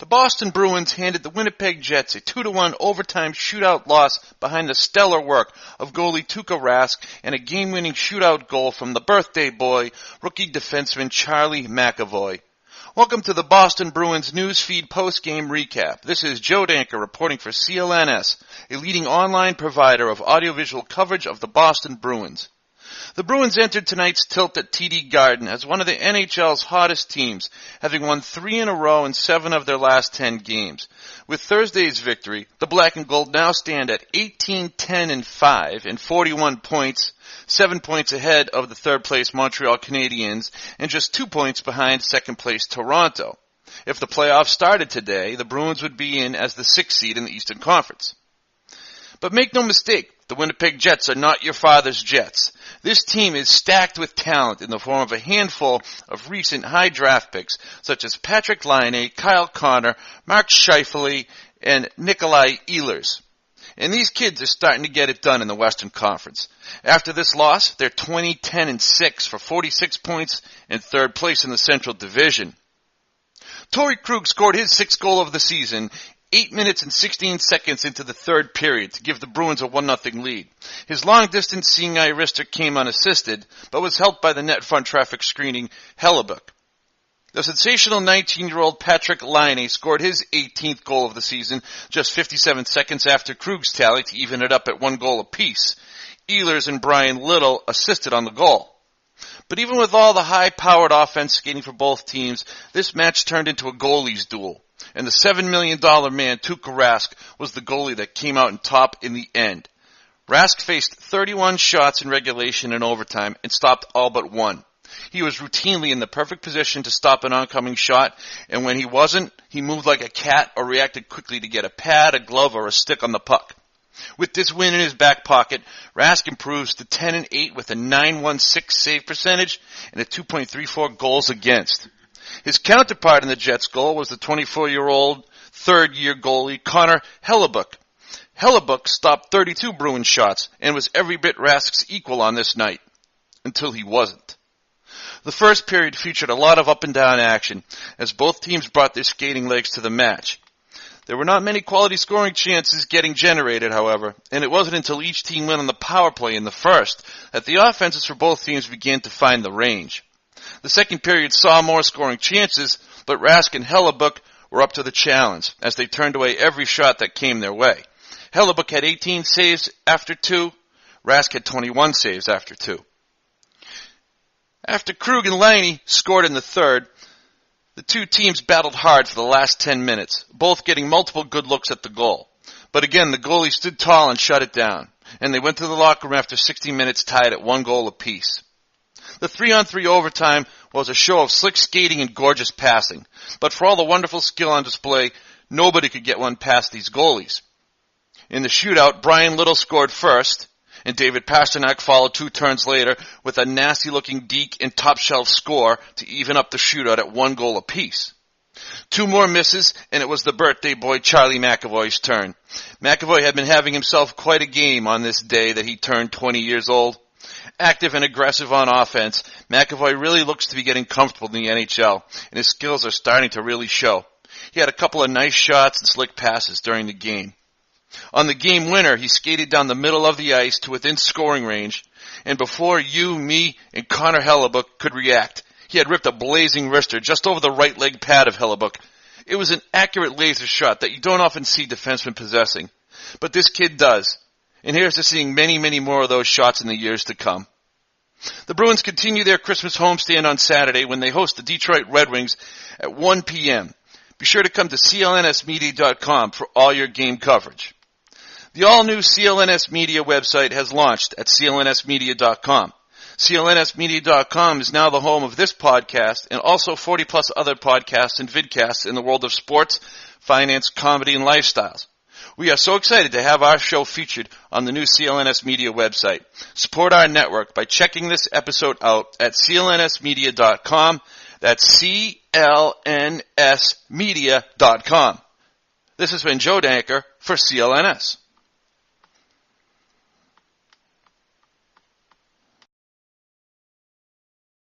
The Boston Bruins handed the Winnipeg Jets a 2-1 overtime shootout loss behind the stellar work of goalie Tuukka Rask and a game-winning shootout goal from the birthday boy, rookie defenseman Charlie McAvoy. Welcome to the Boston Bruins newsfeed post-game recap. This is Joe Danker reporting for CLNS, a leading online provider of audiovisual coverage of the Boston Bruins. The Bruins entered tonight's tilt at TD Garden as one of the NHL's hottest teams, having won 3 in a row in 7 of their last 10 games. With Thursday's victory, the Black and Gold now stand at 18-10-5 and 41 points, 7 points ahead of the third-place Montreal Canadiens and just 2 points behind second-place Toronto. If the playoffs started today, the Bruins would be in as the 6th seed in the Eastern Conference. But make no mistake, the Winnipeg Jets are not your father's Jets. This team is stacked with talent in the form of a handful of recent high draft picks, such as Patrik Laine, Kyle Connor, Mark Scheifele, and Nikolai Ehlers. And these kids are starting to get it done in the Western Conference. After this loss, they're 20-10-6 for 46 points and third place in the Central Division. Torrey Krug scored his 6th goal of the season 8 minutes and 16 seconds into the third period to give the Bruins a 1-0 lead. His long-distance seeing eye wrister came unassisted, but was helped by the net front traffic screening Hellebuyck. The sensational 19-year-old Patrik Laine scored his 18th goal of the season just 57 seconds after Krug's tally to even it up at 1 goal apiece. Ehlers and Brian Little assisted on the goal. But even with all the high-powered offense skating for both teams, this match turned into a goalies duel. And the $7 million man, Tuukka Rask, was the goalie that came out on top in the end. Rask faced 31 shots in regulation and overtime and stopped all but one. He was routinely in the perfect position to stop an oncoming shot, and when he wasn't, he moved like a cat or reacted quickly to get a pad, a glove, or a stick on the puck. With this win in his back pocket, Rask improves to 10-8 with a .916 save percentage and a 2.34 goals against. His counterpart in the Jets' goal was the 24-year-old third-year goalie Connor Hellebuyck. Hellebuyck stopped 32 Bruins shots and was every bit Rask's equal on this night, until he wasn't. The first period featured a lot of up-and-down action, as both teams brought their skating legs to the match. There were not many quality scoring chances getting generated, however, and it wasn't until each team went on the power play in the first that the offenses for both teams began to find the range. The second period saw more scoring chances, but Rask and Hellebuyck were up to the challenge, as they turned away every shot that came their way. Hellebuyck had 18 saves after 2, Rask had 21 saves after 2. After Krug and Laine scored in the third, the two teams battled hard for the last 10 minutes, both getting multiple good looks at the goal. But again, the goalie stood tall and shut it down, and they went to the locker room after 60 minutes tied at 1 goal apiece. The 3-on-3 overtime was a show of slick skating and gorgeous passing, but for all the wonderful skill on display, nobody could get one past these goalies. In the shootout, Brian Little scored first, and David Pastrnak followed 2 turns later with a nasty-looking deke and top-shelf score to even up the shootout at 1 goal apiece. 2 more misses, and it was the birthday boy Charlie McAvoy's turn. McAvoy had been having himself quite a game on this day that he turned 20 years old. Active and aggressive on offense, McAvoy really looks to be getting comfortable in the NHL, and his skills are starting to really show. He had a couple of nice shots and slick passes during the game. On the game winner, he skated down the middle of the ice to within scoring range, and before you, me, and Connor Hellebuyck could react, he had ripped a blazing wrister just over the right leg pad of Hellebuyck. It was an accurate laser shot that you don't often see defensemen possessing, but this kid does. And here's to seeing many, many more of those shots in the years to come. The Bruins continue their Christmas homestand on Saturday when they host the Detroit Red Wings at 1 p.m. Be sure to come to clnsmedia.com for all your game coverage. The all-new CLNS Media website has launched at clnsmedia.com. clnsmedia.com is now the home of this podcast and also 40-plus other podcasts and vidcasts in the world of sports, finance, comedy, and lifestyles. We are so excited to have our show featured on the new CLNS Media website. Support our network by checking this episode out at clnsmedia.com. That's clnsmedia.com. This has been Joe Danker for CLNS.